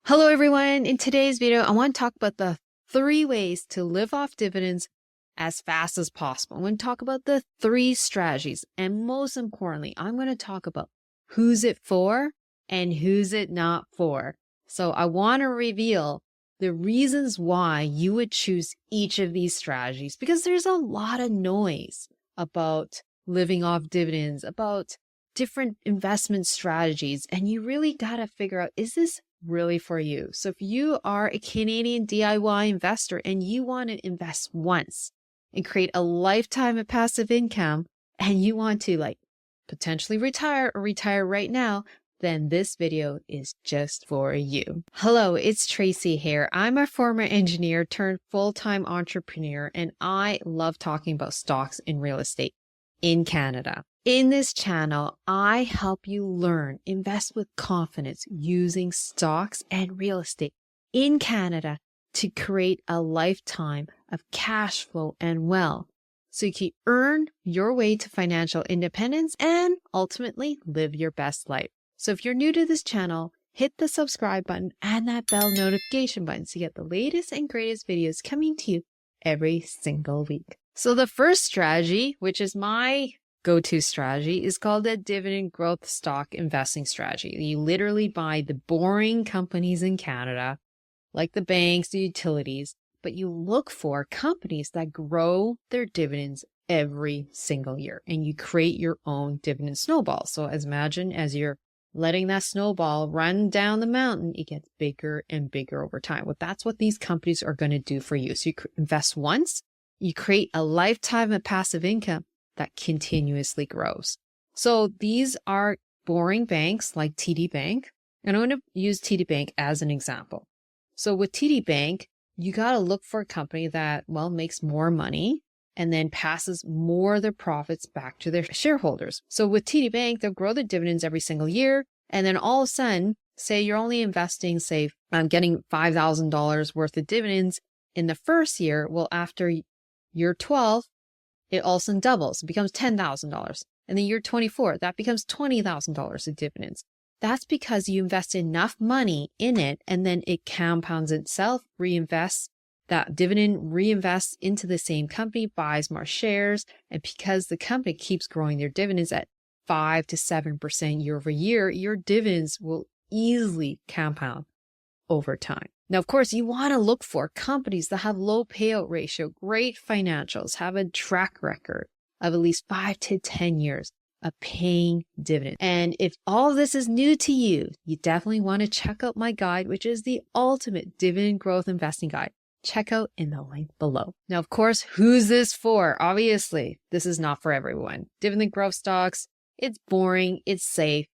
Hello everyone. In today's video, I want to talk about the 3 ways to live off dividends as fast as possible. I'm going to talk about the 3 strategies. And most importantly, I'm going to talk about who's it for and who's it not for. So I want to reveal the reasons why you would choose each of these strategies, because there's a lot of noise about living off dividends, about different investment strategies. And you really got to figure out, is this really for you? So if you are a Canadian DIY investor and you want to invest once and create a lifetime of passive income, and you want to potentially retire or retire right now, then this video is just for you. Hello, it's Tracy here. I'm a former engineer turned full-time entrepreneur, and I love talking about stocks and real estate in Canada. In this channel, I help you learn, invest with confidence using stocks and real estate in Canada to create a lifetime of cash flow and wealth, so you can earn your way to financial independence and ultimately live your best life. So if you're new to this channel, hit the subscribe button and that bell notification button to get the latest and greatest videos coming to you every single week. So the first strategy, which is my go-to strategy, is called the dividend growth stock investing strategy. You literally buy the boring companies in Canada, like the banks, the utilities, but you look for companies that grow their dividends every single year, and you create your own dividend snowball. So imagine as you're letting that snowball run down the mountain, it gets bigger and bigger over time. Well, that's what these companies are going to do for you. So you invest once, you create a lifetime of passive income that continuously grows. So these are boring banks like TD Bank, and I'm going to use TD Bank as an example. So with TD Bank, you got to look for a company that, makes more money and then passes more of their profits back to their shareholders. So with TD Bank, they'll grow their dividends every single year. And then all of a sudden, say you're only investing, getting $5,000 worth of dividends in the first year. Well, after year 12, it all of a sudden doubles. It becomes $10,000. And then year 24, that becomes $20,000 of dividends. That's because you invest enough money in it, and then it compounds itself, reinvests that dividend, reinvests into the same company, buys more shares. And because the company keeps growing their dividends at 5 to 7% year over year, your dividends will easily compound over time. Now, of course, you want to look for companies that have low payout ratio, great financials, have a track record of at least 5 to 10 years of paying dividends. And if all of this is new to you, you definitely want to check out my guide, which is the ultimate dividend growth investing guide. Check out in the link below. Now, of course, who's this for? Obviously, this is not for everyone. Dividend growth stocks, it's boring, it's safe,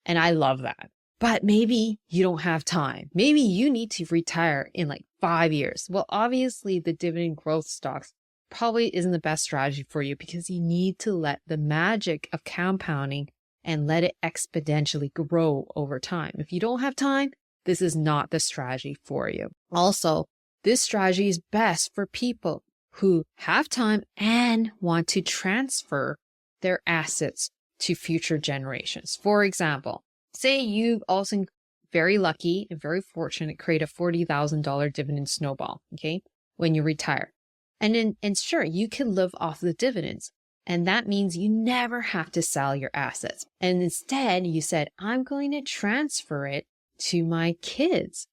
and I love that. But maybe you don't have time. Maybe you need to retire in 5 years. Well, obviously the dividend growth stocks probably isn't the best strategy for you, because you need to let the magic of compounding and let it exponentially grow over time. If you don't have time, this is not the strategy for you. Also, this strategy is best for people who have time and want to transfer their assets to future generations. For example, say you've also very lucky and very fortunate create a $40,000 dividend snowball, okay, when you retire. And sure, you can live off the dividends. And that means you never have to sell your assets. And instead, you said, I'm going to transfer it to my kids.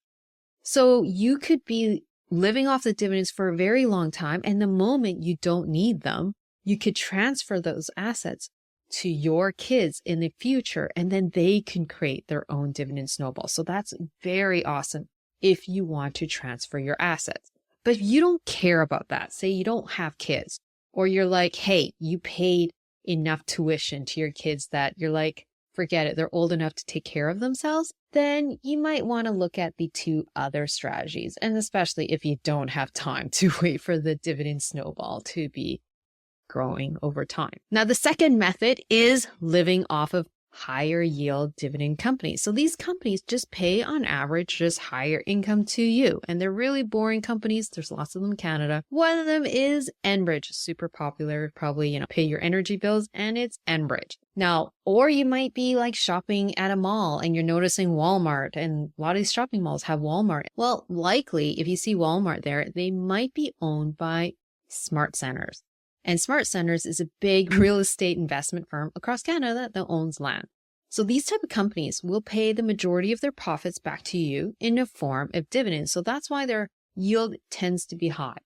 So you could be living off the dividends for a very long time. And the moment you don't need them, you could transfer those assets to your kids in the future, and then they can create their own dividend snowball. So that's very awesome if you want to transfer your assets. But if you don't care about that, say you don't have kids, or you're like, hey, you paid enough tuition to your kids that you're like, forget it, they're old enough to take care of themselves, then you might want to look at the 2 other strategies. And especially if you don't have time to wait for the dividend snowball to be growing over time. Now, the second method is living off of higher yield dividend companies. So these companies just pay on average just higher income to you. And they're really boring companies. There's lots of them in Canada. One of them is Enbridge, super popular, probably, pay your energy bills, and it's Enbridge. Now, or you might be like shopping at a mall and you're noticing Walmart, and a lot of these shopping malls have Walmart. Well, likely if you see Walmart there, they might be owned by Smart Centers. And Smart Centers is a big real estate investment firm across Canada that owns land. So these type of companies will pay the majority of their profits back to you in the form of dividends. So that's why their yield tends to be high.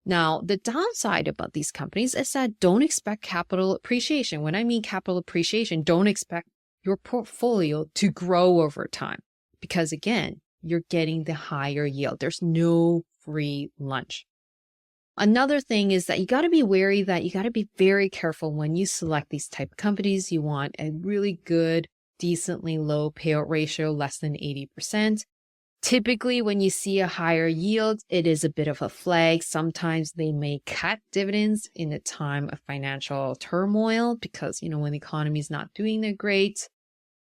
Now, the downside about these companies is that don't expect capital appreciation. When I mean capital appreciation, don't expect your portfolio to grow over time because, again, you're getting the higher yield. There's no free lunch. Another thing is that you got to be wary that you got to be very careful when you select these type of companies. You want a really good, decently low payout ratio, less than 80%. Typically, when you see a higher yield, it is a bit of a flag. Sometimes they may cut dividends in a time of financial turmoil because, when the economy is not doing that great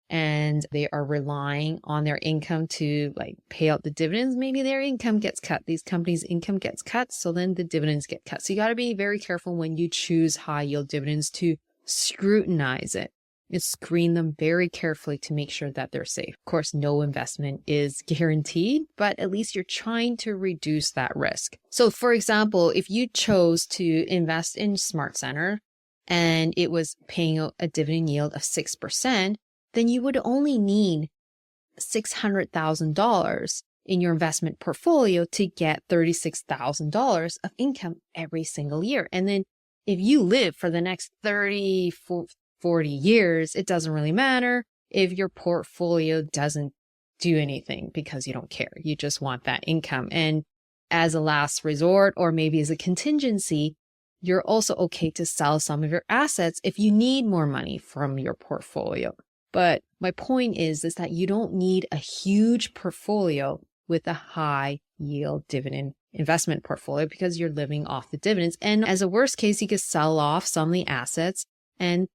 and they are relying on their income to pay out the dividends, maybe their income gets cut. These companies' income gets cut, so then the dividends get cut. So you got to be very careful when you choose high yield dividends to scrutinize it and screen them very carefully to make sure that they're safe. Of course, no investment is guaranteed, but at least you're trying to reduce that risk. So for example, if you chose to invest in Smart Center and it was paying out a dividend yield of 6%, then you would only need $600,000 in your investment portfolio to get $36,000 of income every single year. And then if you live for the next 30, 40 years, it doesn't really matter if your portfolio doesn't do anything because you don't care. You just want that income. And as a last resort, or maybe as a contingency, you're also okay to sell some of your assets if you need more money from your portfolio. But my point is that you don't need a huge portfolio with a high yield dividend investment portfolio because you're living off the dividends. And as a worst case, you could sell off some of the assets and,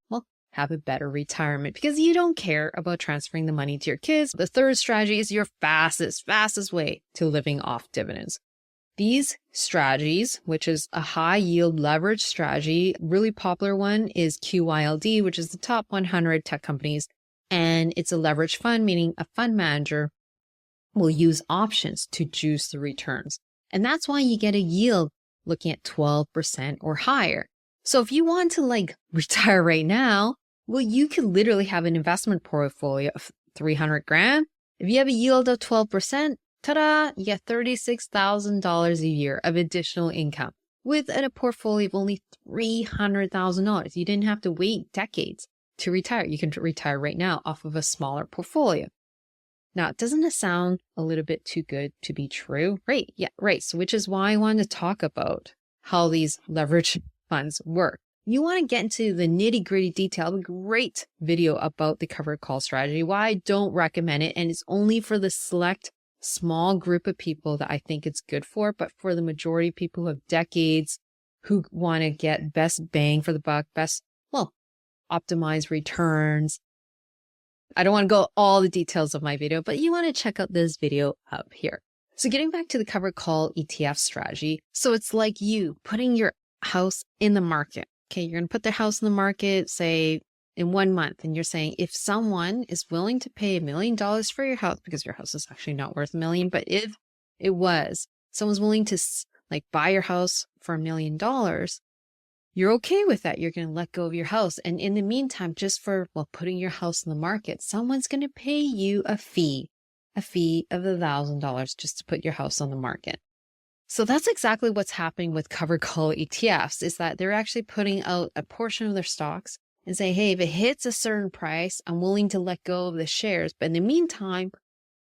have a better retirement because you don't care about transferring the money to your kids. The third strategy is your fastest way to living off dividends. These strategies, which is a high yield leverage strategy, really popular one is QYLD, which is the top 100 tech companies. And it's a leverage fund, meaning a fund manager will use options to juice the returns. And that's why you get a yield looking at 12% or higher. So if you want to retire right now, you could literally have an investment portfolio of 300 grand. If you have a yield of 12%, ta-da, you get $36,000 a year of additional income with a portfolio of only $300,000. You didn't have to wait decades to retire. You can retire right now off of a smaller portfolio. Now, doesn't it sound a little bit too good to be true? Right. Yeah, right. So which is why I wanted to talk about how these leverage funds work. You want to get into the nitty gritty detail. I have a great video about the covered call strategy, why I don't recommend it. And it's only for the select small group of people that I think it's good for. But for the majority of people who have decades, who want to get best bang for the buck, optimize returns. I don't want to go all the details of my video, but you want to check out this video up here. So getting back to the covered call ETF strategy. So it's like you putting your house in the market. Okay, you're going to put the house in the market, say in 1 month. And you're saying if someone is willing to pay $1 million for your house, because your house is actually not worth $1 million, but if it was, someone's willing to buy your house for $1 million, you're okay with that. You're going to let go of your house. And in the meantime, just for putting your house in the market, someone's going to pay you a fee of $1,000 just to put your house on the market. So that's exactly what's happening with covered call ETFs, is that they're actually putting out a portion of their stocks and say, hey, if it hits a certain price, I'm willing to let go of the shares. But in the meantime,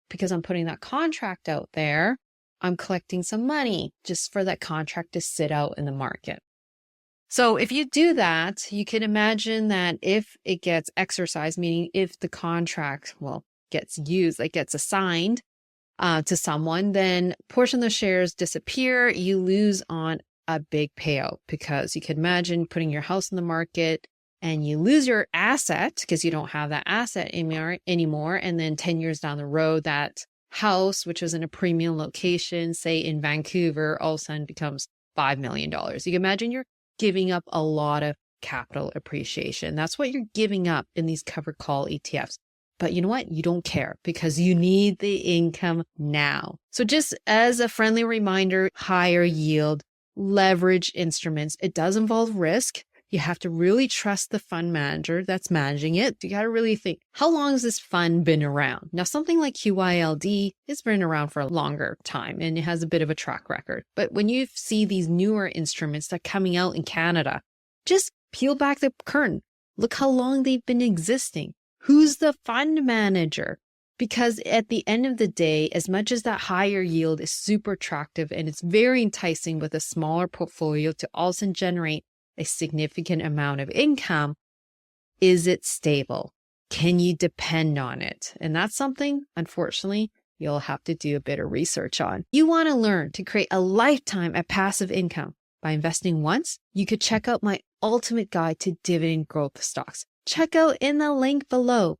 because I'm putting that contract out there, I'm collecting some money just for that contract to sit out in the market. So if you do that, you can imagine that if it gets exercised, meaning if the contract, gets used, gets assigned to someone, then a portion of the shares disappear. You lose on a big payout because you can imagine putting your house in the market and you lose your asset because you don't have that asset anymore. And then 10 years down the road, that house, which was in a premium location, say in Vancouver, all of a sudden becomes $5 million. You can imagine you're giving up a lot of capital appreciation. That's what you're giving up in these covered call ETFs. But you know what? You don't care because you need the income now. So just as a friendly reminder, higher yield, leverage instruments, it does involve risk. You have to really trust the fund manager that's managing it. You got to really think, how long has this fund been around? Now, something like QYLD has been around for a longer time and it has a bit of a track record. But when you see these newer instruments that are coming out in Canada, just peel back the curtain. Look how long they've been existing. Who's the fund manager? Because at the end of the day, as much as that higher yield is super attractive and it's very enticing with a smaller portfolio to also generate a significant amount of income, is it stable? Can you depend on it? And that's something, unfortunately, you'll have to do a bit of research on. You want to learn to create a lifetime of passive income by investing once? You could check out my ultimate guide to dividend growth stocks. Check out in the link below.